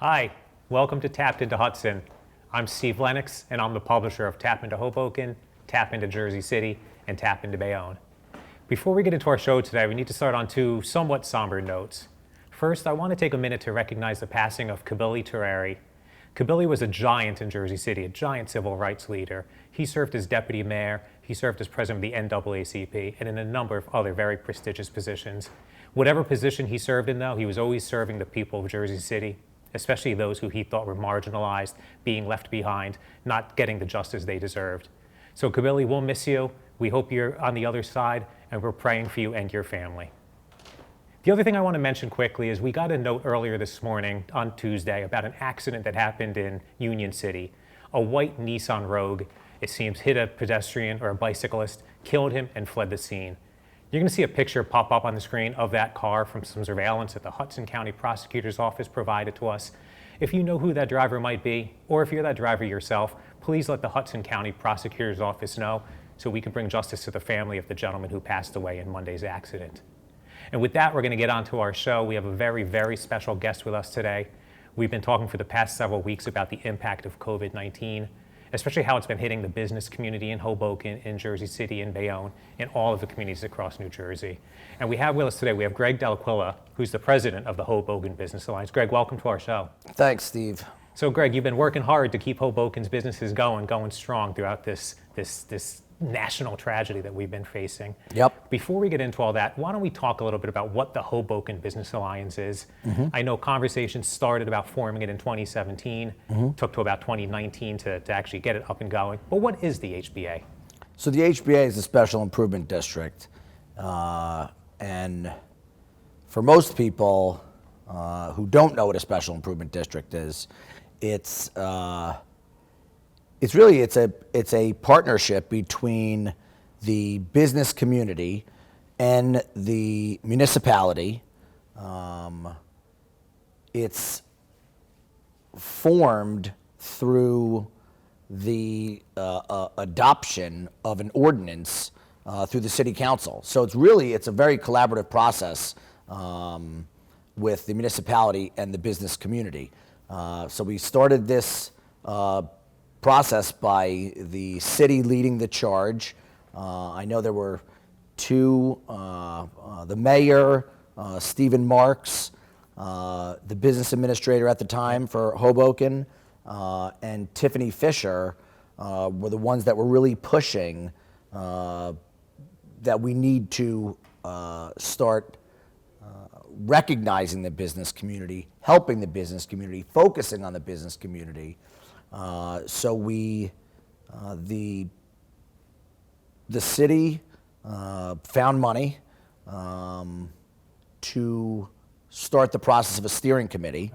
Hi, welcome to Tapped into Hudson. I'm Steve Lenox, and I'm the publisher of Tap into Hoboken, Tap into Jersey City, and Tap into Bayonne. Before we get into our show today, we need to start on two somewhat somber notes. First, I want to take a minute to recognize the passing of Kabili Tereri. Kabili was a giant in Jersey City, a giant civil rights leader. He served as deputy mayor, he served as president of the NAACP, and in a number of other very prestigious positions. Whatever position he served in, though, he was always serving the people of Jersey City, especially those who he thought were marginalized, being left behind, not getting the justice they deserved. So Kabili, we'll miss you. We hope you're on the other side, and we're praying for you and your family. The other thing I want to mention quickly is we got a note earlier this morning on Tuesday about an accident that happened in Union City. A white Nissan Rogue, it seems, hit a pedestrian or a bicyclist, killed him, and fled the scene. You're going to see a picture pop up on the screen of that car from some surveillance that the Hudson County Prosecutor's Office provided to us. If you know who that driver might be, or if you're that driver yourself, please let the Hudson County Prosecutor's Office know so we can bring justice to the family of the gentleman who passed away in Monday's accident. And with that, we're going to get on to our show. We have a very, very special guest with us today. We've been talking for the past several weeks about the impact of COVID-19, especially how it's been hitting the business community in Hoboken, in Jersey City, in Bayonne, and all of the communities across New Jersey. And we have with us today, we have Greg Dell'Aquila, who's the president of the Hoboken Business Alliance. Greg, welcome to our show. Thanks, Steve. So Greg, you've been working hard to keep Hoboken's businesses going strong throughout this national tragedy that we've been facing. Yep. Before we get into all that, why don't we talk a little bit about what the Hoboken Business Alliance is? I know conversations started about forming it in 2017, took to about 2019 to actually get it up and going. But what is the HBA? So the HBA is a special improvement district. And for most people who don't know what a special improvement district is, it's a partnership between the business community and the municipality. It's formed through the adoption of an ordinance through the city council. So it's a very collaborative process with the municipality and the business community. So we started this process by the city leading the charge. I know there were two, the mayor, Stephen Marks, the business administrator at the time for Hoboken, and Tiffany Fisher were the ones that were really pushing that we need to start recognizing the business community, helping the business community, focusing on the business community. So the city found money to start the process of a steering committee.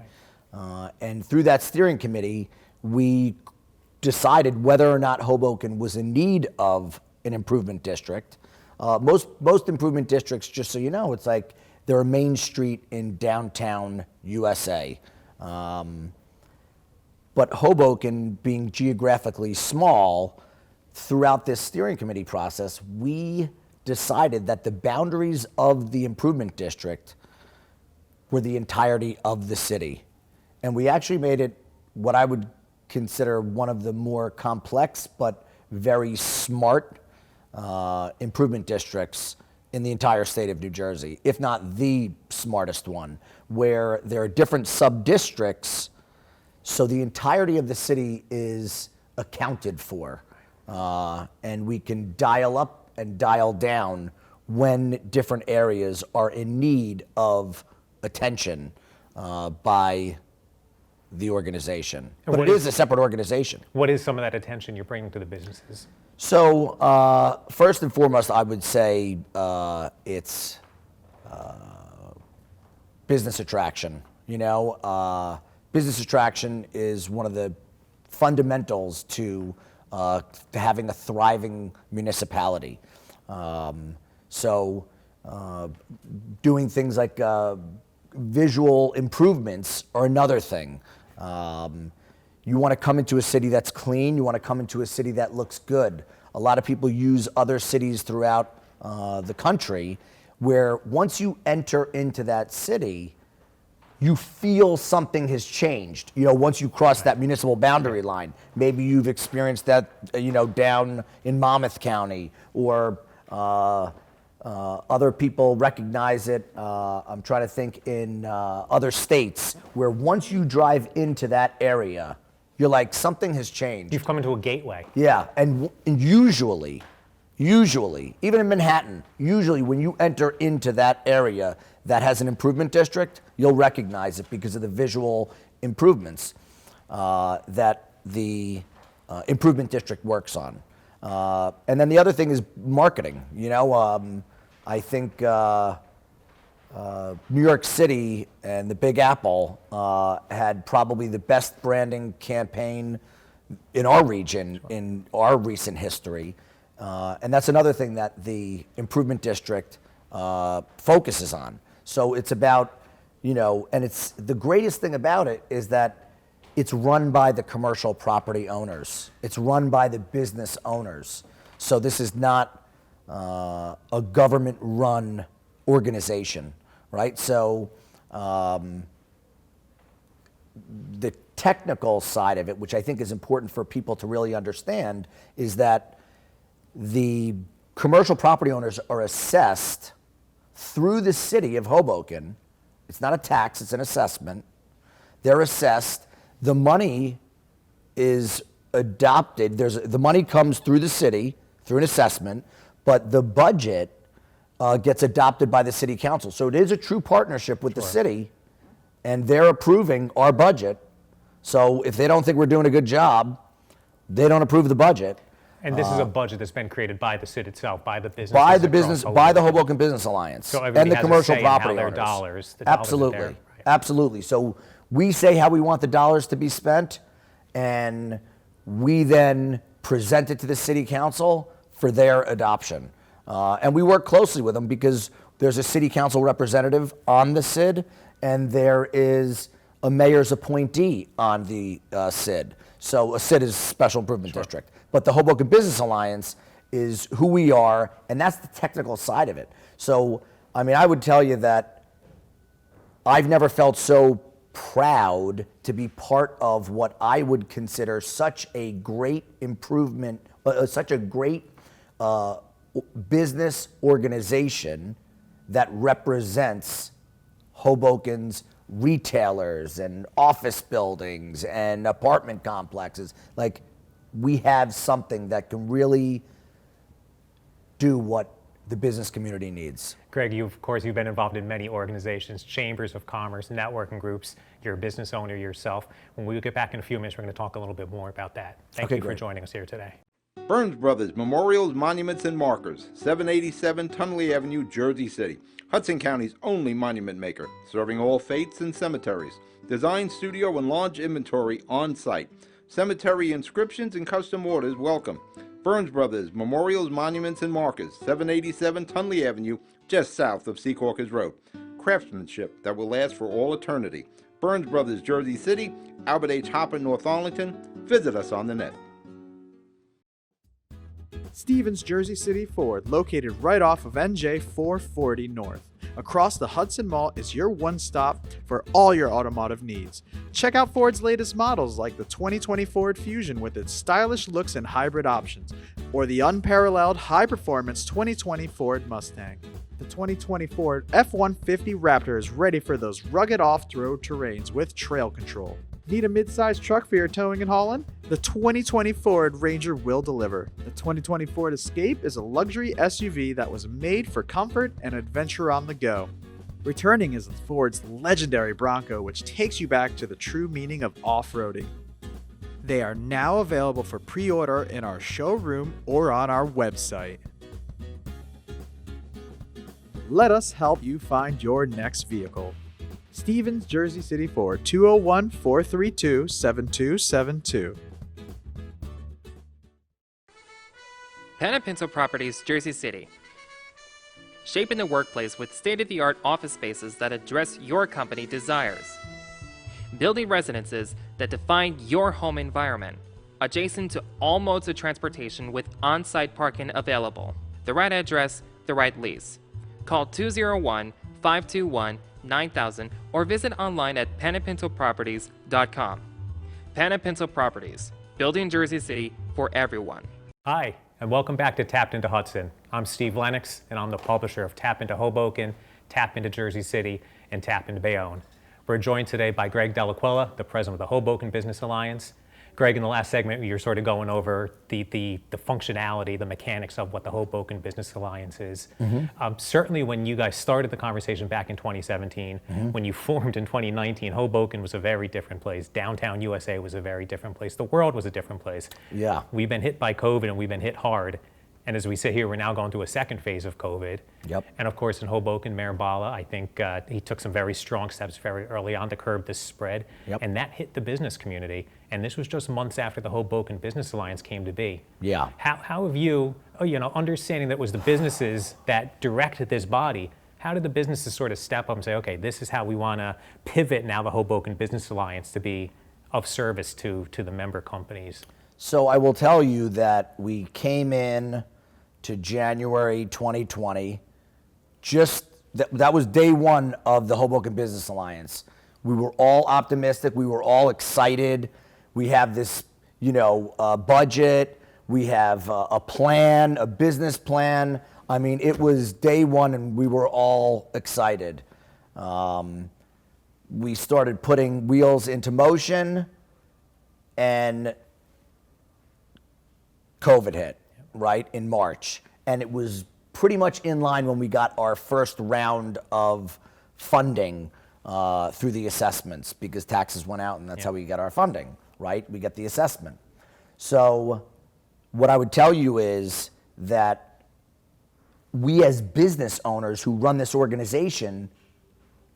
And through that steering committee, we decided whether or not Hoboken was in need of an improvement district. Most improvement districts, just so you know, it's like they're a main street in downtown USA. But Hoboken, being geographically small, throughout this steering committee process, we decided that the boundaries of the improvement district were the entirety of the city. And we actually made it what I would consider one of the more complex but very smart improvement districts in the entire state of New Jersey, if not the smartest one, where there are different sub-districts, so the entirety of the city is accounted for. And we can dial up and dial down when different areas are in need of attention by the organization. But it is a separate organization. What is some of that attention you're bringing to the businesses? So first and foremost, I would say it's business attraction. Business attraction is one of the fundamentals to having a thriving municipality. Doing things like visual improvements are another thing. You want to come into a city that's clean. You want to come into a city that looks good. A lot of people use other cities throughout the country where once you enter into that city, you feel something has changed, once you cross that municipal boundary line. Maybe you've experienced that, down in Monmouth County, or other people recognize it. I'm trying to think in other states where once you drive into that area, you're like, something has changed. You've come into a gateway. Yeah, and usually, even in Manhattan, usually when you enter into that area that has an improvement district, you'll recognize it because of the visual improvements that the improvement district works on. And then the other thing is marketing. I think New York City and the Big Apple had probably the best branding campaign in our region in our recent history. And that's another thing that the improvement district focuses on. So it's about, and it's the greatest thing about it is that it's run by the commercial property owners. It's run by the business owners. So this is not a government-run organization, right? So the technical side of it, which I think is important for people to really understand, is that the commercial property owners are assessed through the city of Hoboken. It's not a tax, it's an assessment. They're assessed. The money is adopted. The money comes through the city, through an assessment, but the budget gets adopted by the city council. So it is a true partnership with the city, and they're approving our budget. So if they don't think we're doing a good job, they don't approve the budget. And this is a budget that's been created by the city itself, by the business. By the Hoboken Business Alliance, so and the commercial property their owners. Dollars, Absolutely, right. Absolutely. So we say how we want the dollars to be spent, and we then present it to the city council for their adoption. And we work closely with them because there's a city council representative on the SID, and there is a mayor's appointee on the SID. So a SID is Special Improvement District. But the Hoboken Business Alliance is who we are, and that's the technical side of it. So, I would tell you that I've never felt so proud to be part of what I would consider such a great improvement, such a great business organization that represents Hoboken's retailers and office buildings and apartment complexes. Like, we have something that can really do what the business community needs. Greg, you've been involved in many organizations, chambers of commerce, networking groups. You're a business owner yourself. When we get back in a few minutes, we're going to talk a little bit more about that. Thank you for joining us here today. Burns Brothers Memorials, Monuments, and Markers, 787 Tunley Avenue, Jersey City. Hudson County's only monument maker, serving all faiths and cemeteries. Design, studio, and launch inventory on site. Cemetery inscriptions and custom orders welcome. Burns Brothers Memorials, Monuments, and Markers, 787 Tunley Avenue, just south of Secaucus Road. Craftsmanship that will last for all eternity. Burns Brothers, Jersey City, Albert H. Hopper, North Arlington. Visit us on the net. Stevens Jersey City Ford, located right off of NJ 440 North. Across the Hudson Mall is your one-stop for all your automotive needs. Check out Ford's latest models like the 2020 Ford Fusion with its stylish looks and hybrid options, or the unparalleled high-performance 2020 Ford Mustang. The 2020 Ford F-150 Raptor is ready for those rugged off-road terrains with trail control. Need a mid-sized truck for your towing and hauling? The 2020 Ford Ranger will deliver. The 2020 Ford Escape is a luxury SUV that was made for comfort and adventure on the go. Returning is Ford's legendary Bronco, which takes you back to the true meaning of off-roading. They are now available for pre-order in our showroom or on our website. Let us help you find your next vehicle. Stevens Jersey City Ford, 201-432-7272. Pen & Pencil Properties, Jersey City. Shaping the workplace with state-of-the-art office spaces that address your company desires. Building residences that define your home environment. Adjacent to all modes of transportation with on-site parking available. The right address, the right lease. Call 201 521-9000 or visit online at panandpencilproperties.com. Pan and Pencil Properties, building Jersey City for everyone. Hi, and welcome back to Tapped into Hudson. I'm Steve Lenox, and I'm the publisher of Tap into Hoboken, Tap into Jersey City, and Tap into Bayonne. We're joined today by Greg Dell'Aquila, the president of the Hoboken Business Alliance. Greg, in the last segment, you're sort of going over the functionality, the mechanics of what the Hoboken Business Alliance is. Certainly when you guys started the conversation back in 2017, when you formed in 2019, Hoboken was a very different place. Downtown USA was a very different place. The world was a different place. Yeah. We've been hit by COVID and we've been hit hard. And as we sit here, we're now going through a second phase of COVID. Yep. And of course, in Hoboken, Mayor Bala, I think he took some very strong steps very early on to curb this spread. Yep. And that hit the business community. And this was just months after the Hoboken Business Alliance came to be. Yeah. How have you, understanding that it was the businesses that directed this body, how did the businesses sort of step up and say, okay, this is how we want to pivot now the Hoboken Business Alliance to be of service to the member companies? So I will tell you that we came in to January 2020, that was day one of the Hoboken Business Alliance. We were all optimistic, we were all excited. We have this, budget, we have a plan, a business plan. I mean, it was day one and we were all excited. We started putting wheels into motion and COVID hit, right, in March. And it was pretty much in line when we got our first round of funding through the assessments, because taxes went out and that's how we got our funding, right? We get the assessment. So what I would tell you is that we as business owners who run this organization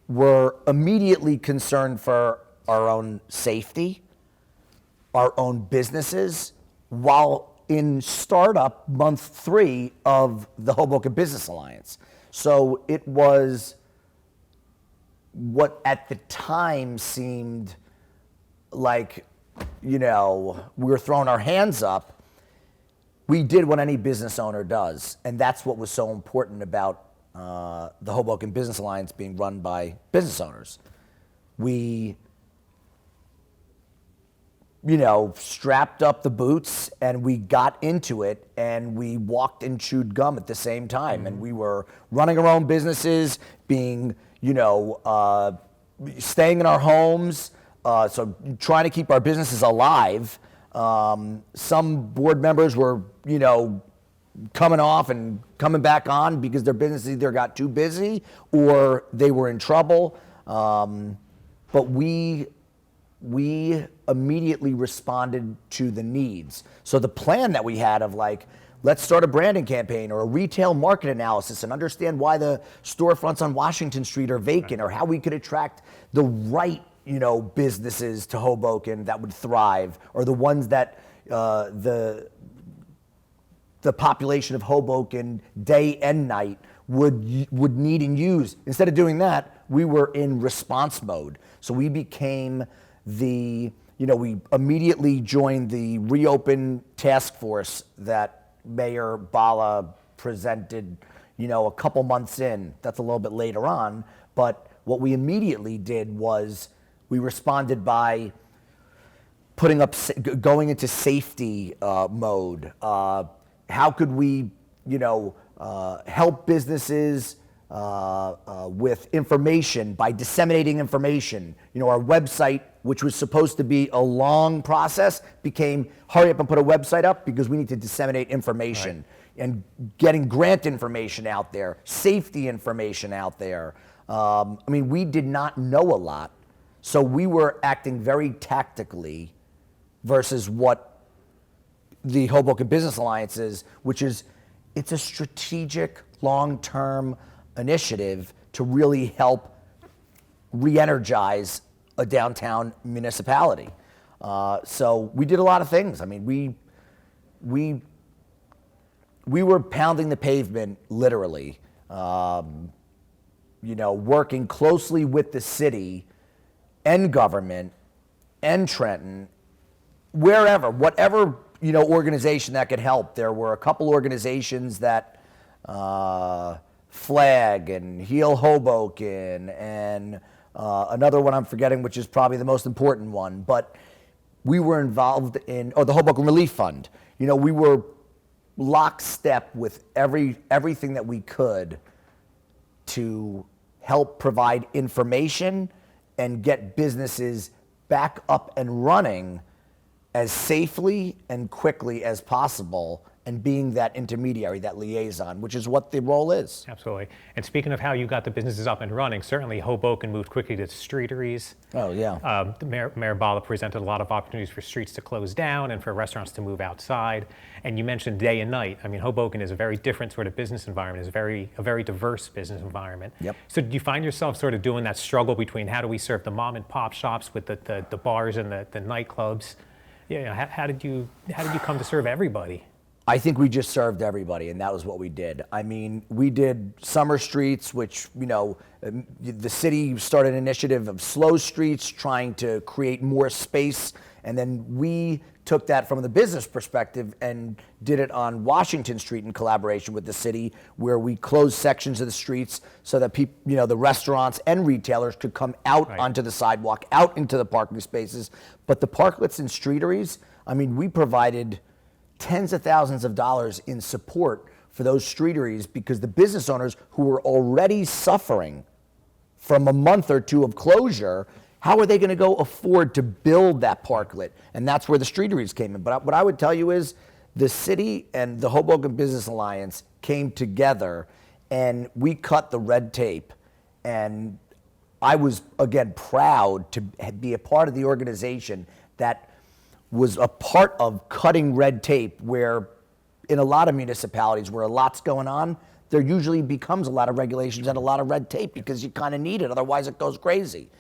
were immediately concerned for our own safety, our own businesses, while in startup month 3 of the Hoboken Business Alliance. So it was what at the time seemed like, we were throwing our hands up. We did what any business owner does, and that's what was so important about the Hoboken Business Alliance being run by business owners. We strapped up the boots and we got into it and we walked and chewed gum at the same time. And we were running our own businesses, being, staying in our homes, so trying to keep our businesses alive. Some board members were, coming off and coming back on because their business either got too busy or they were in trouble. But we immediately responded to the needs. So the plan that we had of let's start a branding campaign or a retail market analysis and understand why the storefronts on Washington Street are vacant, or how we could attract the right, businesses to Hoboken that would thrive, or the ones that the population of Hoboken day and night would need and use. Instead of doing that, we were in response mode. So we became we immediately joined the reopen task force that Mayor Bala presented, a couple months in. That's a little bit later on. But what we immediately did was we responded by going into safety mode. How could we, help businesses with information by disseminating information? Our website, which was supposed to be a long process, became hurry up and put a website up because we need to disseminate information. Right. And getting grant information out there, safety information out there. We did not know a lot, so we were acting very tactically versus what the Hoboken Business Alliance is, which is, it's a strategic, long-term initiative to really help re-energize a downtown municipality. So we did a lot of things. We were pounding the pavement, literally, working closely with the city and government and Trenton, whatever organization that could help. There were a couple organizations that Flag and Heal Hoboken and another one I'm forgetting, which is probably the most important one. But we were involved in, the Hoboken Relief Fund. You know, we were lockstep with everything that we could to help provide information and get businesses back up and running as safely and quickly as possible, and being that intermediary, that liaison, which is what the role is. Absolutely. And speaking of how you got the businesses up and running, certainly Hoboken moved quickly to streeteries. Oh, yeah. Mayor Bala presented a lot of opportunities for streets to close down and for restaurants to move outside. And you mentioned day and night. I mean, Hoboken is a very different sort of business environment. It's a very diverse business environment. Yep. So do you find yourself sort of doing that struggle between how do we serve the mom and pop shops with the bars and the nightclubs? You know, how did you come to serve everybody? I think we just served everybody, and that was what we did. I mean, we did summer streets, which, you know, the city started an initiative of slow streets, trying to create more space, and then we took that from the business perspective and did it on Washington Street in collaboration with the city, where we closed sections of the streets so that people, you know, the restaurants and retailers could come out onto the sidewalk, out into the parking spaces. But the parklets and streeteries, I mean, we provided tens of thousands of dollars in support for those streeteries, because the business owners who were already suffering from a month or two of closure, how are they going to go afford to build that parklet? And that's where the streeteries came in. But what I would tell you is the city and the Hoboken Business Alliance came together and we cut the red tape. And I was, again, proud to be a part of the organization that was a part of cutting red tape, where in a lot of municipalities where a lot's going on, there usually becomes a lot of regulations and a lot of red tape because you kind of need it, otherwise it goes crazy.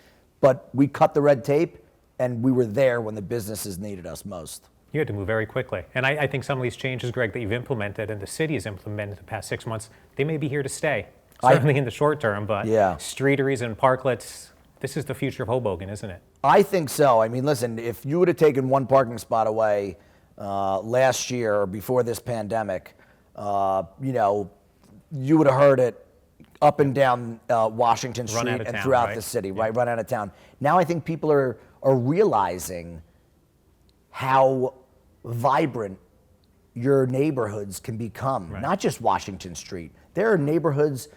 But we cut the red tape, and we were there when the businesses needed us most. You had to move very quickly. And I think some of these changes, Greg, that you've implemented and the city has implemented the past 6 months, they may be here to stay. Certainly in the short term, but streeteries and parklets, this is the future of Hoboken, isn't it? I think so. I mean, listen, if you would have taken one parking spot away last year or before this pandemic, you know, you would have heard it up and down Washington Street and throughout the city, right? Run out of town. Now I think people are realizing how vibrant your neighborhoods can become, not just Washington Street. There are neighborhoods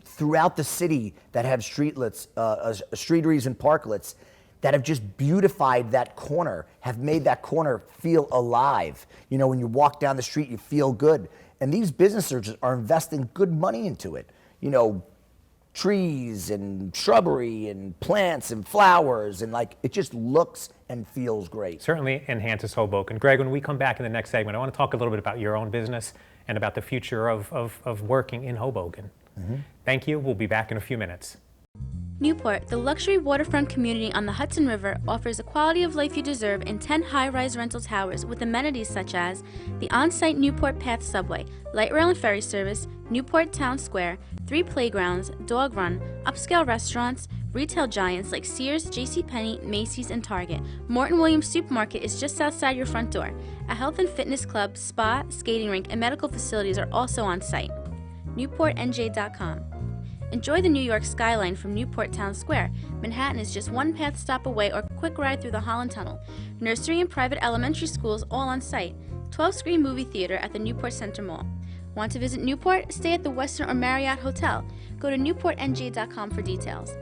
throughout the city that have streeteries and parklets that have just beautified that corner, have made that corner feel alive. You know, when you walk down the street, you feel good. And these businesses are investing good money into it. You know, trees and shrubbery and plants and flowers, and like, it just looks and feels great. Certainly enhances Hoboken. Greg, when we come back in the next segment, I want to talk a little bit about your own business and about the future of working in Hoboken. Thank you. We'll be back in a few minutes. Newport, the luxury waterfront community on the Hudson River, offers a quality of life you deserve in 10 high-rise rental towers with amenities such as the on-site Newport Path subway, light rail and ferry service, Newport Town Square, 3 playgrounds, dog run, upscale restaurants, retail giants like Sears, JCPenney, Macy's, and Target. Morton Williams Supermarket is just outside your front door. A health and fitness club, spa, skating rink, and medical facilities are also on site. NewportNJ.com. Enjoy the New York skyline from Newport Town Square. Manhattan is just one path stop away or quick ride through the Holland Tunnel. Nursery and private elementary schools all on site. 12-screen movie theater at the Newport Center Mall. Want to visit Newport? Stay at the Westin or Marriott Hotel. Go to NewportNJ.com for details.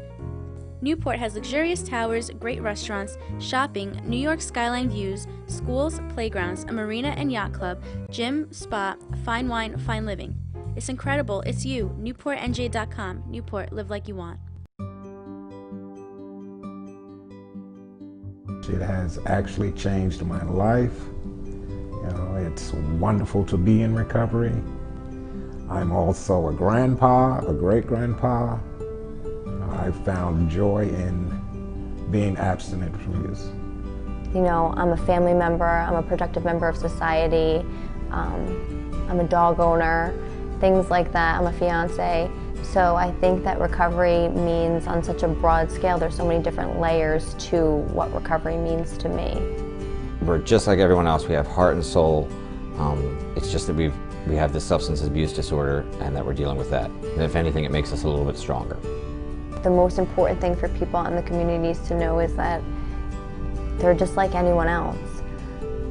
Newport has luxurious towers, great restaurants, shopping, New York skyline views, schools, playgrounds, a marina and yacht club, gym, spa, fine wine, fine living. It's incredible. It's you. NewportNJ.com. Newport. Live like you want. It has actually changed my life. You know, it's wonderful to be in recovery. I'm also a grandpa, a great-grandpa. I found joy in being abstinent from use. You know, I'm a family member. I'm a productive member of society. I'm a dog owner. Things like that. I'm a fiance. So I think that recovery means on such a broad scale, there's so many different layers to what recovery means to me. We're just like everyone else. We have heart and soul. It's just that we've we have this substance abuse disorder and that we're dealing with that. And if anything, it makes us a little bit stronger. The most important thing for people in the communities to know is that they're just like anyone else,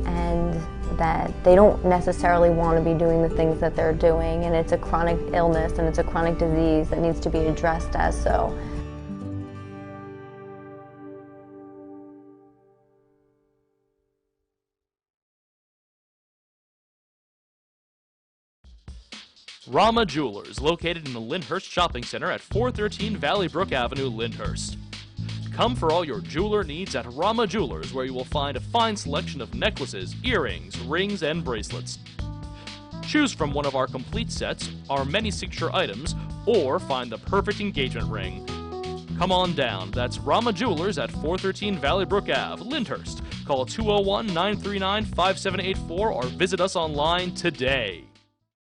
and that they don't necessarily want to be doing the things that they're doing, and it's a chronic illness and it's a chronic disease that needs to be addressed as so. Rama Jewelers, located in the Lyndhurst Shopping Center at 413 Valley Brook Avenue, Lyndhurst. Come for all your jeweler needs at Rama Jewelers, where you will find a fine selection of necklaces, earrings, rings, and bracelets. Choose from one of our complete sets, our many signature items, or find the perfect engagement ring. Come on down. That's Rama Jewelers at 413 Valley Brook Ave, Lyndhurst. Call 201-939-5784 or visit us online today.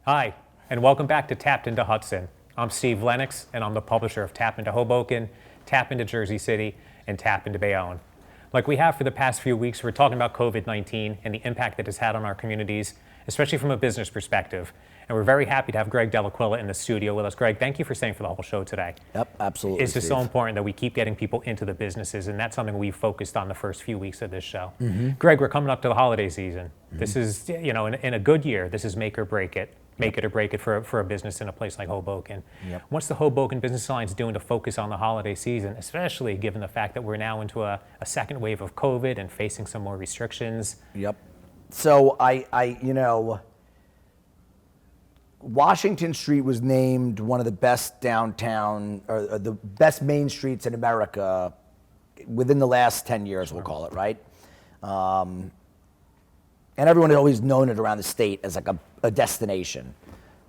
Hi, and welcome back to Tapped Into Hudson. I'm Steve Lenox, and I'm the publisher of Tap Into Hoboken, Tap Into Jersey City, and Tap Into Bayonne. Like we have for the past few weeks, we're talking about COVID-19 and the impact that it's had on our communities, especially from a business perspective. And we're very happy to have Greg Dell'Aquila in the studio with us. Greg, thank you for staying for the whole show today. Yep, absolutely. It's just Steve. so important that we keep getting people into the businesses, and that's something we've focused on the first few weeks of this show. Greg, we're coming up to the holiday season. This is, in a good year, this is make or break it. Make it or break it for a business in a place like Hoboken. Yep. What's the Hoboken Business Alliance doing to focus on the holiday season, especially given the fact that we're now into a second wave of COVID and facing some more restrictions? Yep. So Washington Street was named one of the best downtown, or the best main streets in America within the last 10 years, we'll call it, right? And everyone had always known it around the state as like a destination.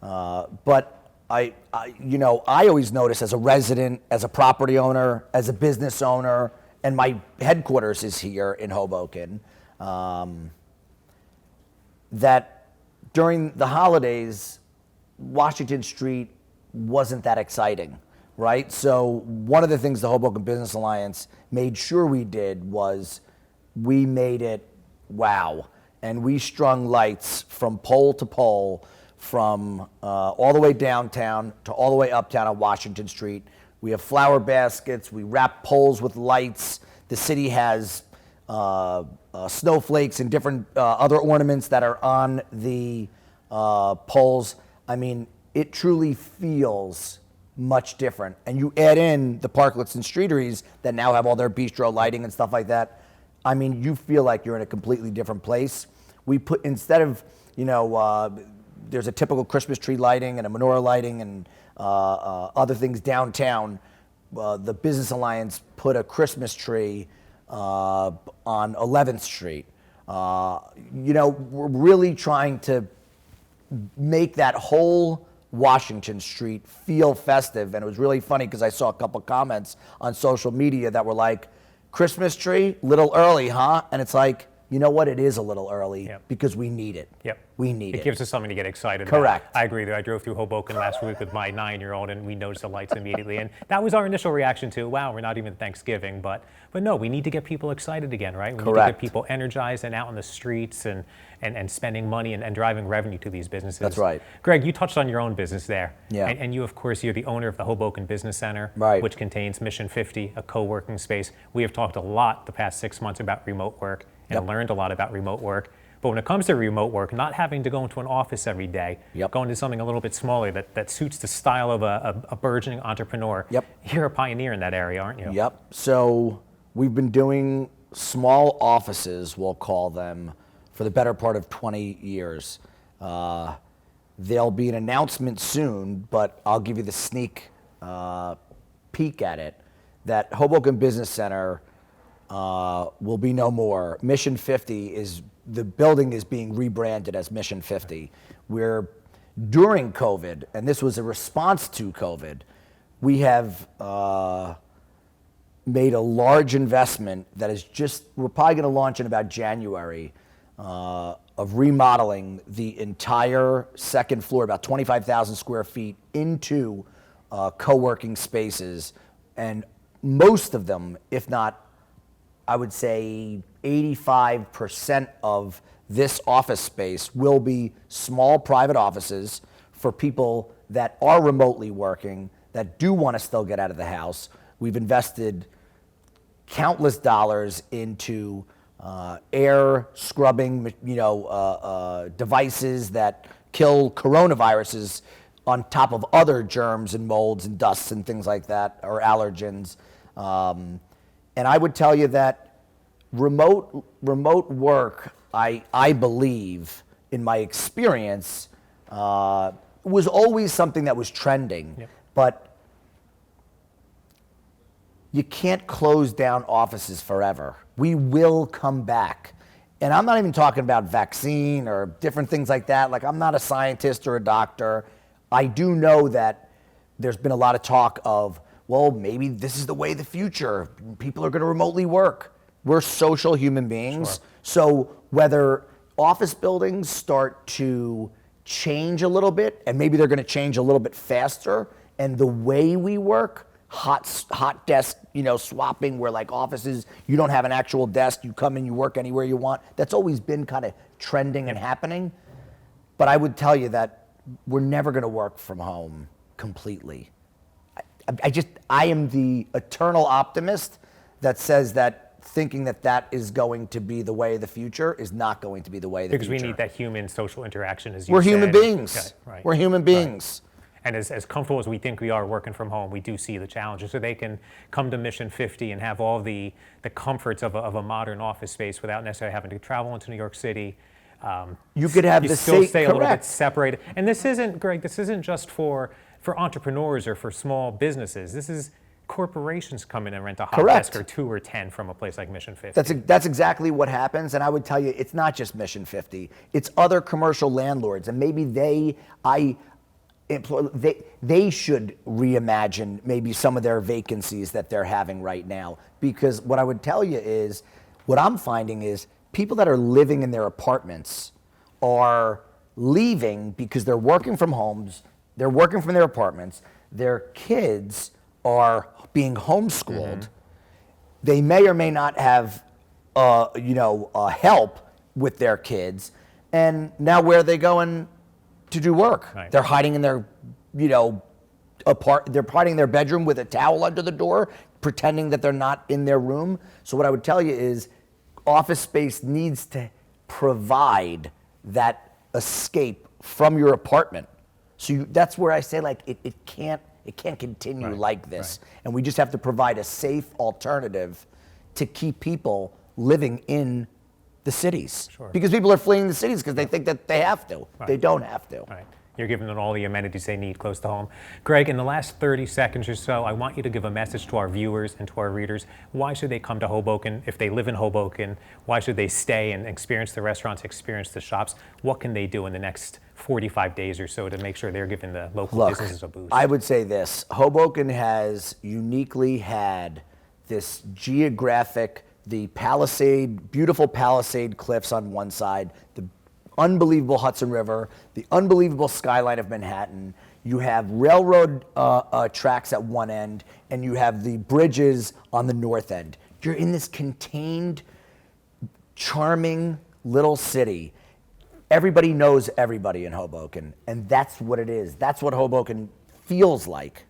But I always notice as a resident, as a property owner, as a business owner, and my headquarters is here in Hoboken, that during the holidays, Washington Street wasn't that exciting, right? So one of the things the Hoboken Business Alliance made sure we did was we made it wow. And we strung lights from pole to pole, from all the way downtown to all the way uptown on Washington Street. We have flower baskets. We wrap poles with lights. The city has snowflakes and different other ornaments that are on the poles. I mean, it truly feels much different. And you add in the parklets and streeteries that now have all their bistro lighting and stuff like that. I mean, you feel like you're in a completely different place. We put, instead of, there's a typical Christmas tree lighting and a menorah lighting and other things downtown, the Business Alliance put a Christmas tree on 11th Street. We're really trying to make that whole Washington Street feel festive. And it was really funny because I saw a couple comments on social media that were like, Christmas tree, little early, huh? And it's like, you know what? It is a little early because we need it. Yep. We need it. It gives us something to get excited Correct. about. I agree. I drove through Hoboken last week with my 9-year-old, and we noticed the lights immediately. And that was our initial reaction to, wow, we're not even Thanksgiving. But no, we need to get people excited again, right? We need to get people energized and out on the streets and spending money and driving revenue to these businesses. That's right. Greg, you touched on your own business there. Yeah. And you, of course, you're the owner of the Hoboken Business Center, right, which contains Mission 50, a co-working space. We have talked a lot the past 6 months about remote work and learned a lot about remote work. But when it comes to remote work, not having to go into an office every day, going to something a little bit smaller that suits the style of a burgeoning entrepreneur, you're a pioneer in that area, aren't you? Yep. So we've been doing small offices, we'll call them, for the better part of 20 years. There'll be an announcement soon, but I'll give you the sneak peek at it, that Hoboken Business Center will be no more. Mission 50 the building is being rebranded as Mission 50. During COVID, and this was a response to COVID, we have made a large investment that is we're probably gonna launch in about January, of remodeling the entire second floor, about 25,000 square feet, into co-working spaces. And most of them, if not, I would say 85% of this office space will be small private offices for people that are remotely working, that do want to still get out of the house. We've invested countless dollars into air scrubbing, devices that kill coronaviruses on top of other germs and molds and dusts and things like that, or allergens. And I would tell you that remote work, I believe, in my experience, was always something that was trending. Yep. But you can't close down offices forever. We will come back. And I'm not even talking about vaccine or different things like that. Like, I'm not a scientist or a doctor. I do know that there's been a lot of talk of, well, maybe this is the way of the future. People are going to remotely work. We're social human beings. Sure. So whether office buildings start to change a little bit, and maybe they're going to change a little bit faster, and the way we work, hot desk, swapping, where like offices, you don't have an actual desk, you come in, you work anywhere you want. That's always been kind of trending and happening. But I would tell you that we're never going to work from home completely. I am the eternal optimist that says that thinking that is going to be the way of the future is not going to be the way of the future. Because we need that human social interaction, as you We're said. human beings. Okay, right. We're human beings. Right. And as comfortable as we think we are working from home, we do see the challenges. So they can come to Mission 50 and have all the comforts of a modern office space without necessarily having to travel into New York City. You could have you the still same, stay a little bit correct. separated. And this isn't, Greg, this isn't just for entrepreneurs or for small businesses. This is corporations come in and rent a hot Correct. desk or 2 or 10 from a place like Mission 50. That's exactly what happens, and I would tell you, it's not just Mission 50. It's other commercial landlords, and maybe they should reimagine maybe some of their vacancies that they're having right now. Because what I would tell you is, what I'm finding is people that are living in their apartments are leaving because they're working from homes, they're working from their apartments, their kids are being homeschooled. Mm-hmm. They may or may not have, help with their kids, and now where are they going to do work? Right. They're hiding in their, they're hiding in their bedroom with a towel under the door, pretending that they're not in their room. So what I would tell you is, office space needs to provide that escape from your apartment. So that's where I say, like, it can't continue like this. Right. And we just have to provide a safe alternative to keep people living in the cities. Sure. Because people are fleeing the cities because they think that they have to. Right. They don't have to. Right. You're giving them all the amenities they need close to home. Greg, in the last 30 seconds or so, I want you to give a message to our viewers and to our readers. Why should they come to Hoboken? If they live in Hoboken, why should they stay and experience the restaurants, experience the shops? What can they do in the next 45 days or so to make sure they're giving the local businesses a boost? I would say this. Hoboken has uniquely had this geographic, the beautiful Palisade cliffs on one side, the unbelievable Hudson River, the unbelievable skyline of Manhattan. You have railroad tracks at one end, and you have the bridges on the north end. You're in this contained, charming little city. Everybody knows everybody in Hoboken, and that's what it is. That's what Hoboken feels like,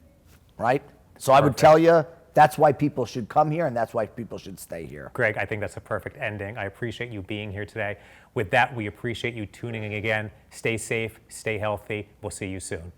right? So I would tell you, that's why people should come here, and that's why people should stay here. Greg, I think that's a perfect ending. I appreciate you being here today. With that, we appreciate you tuning in again. Stay safe, stay healthy. We'll see you soon.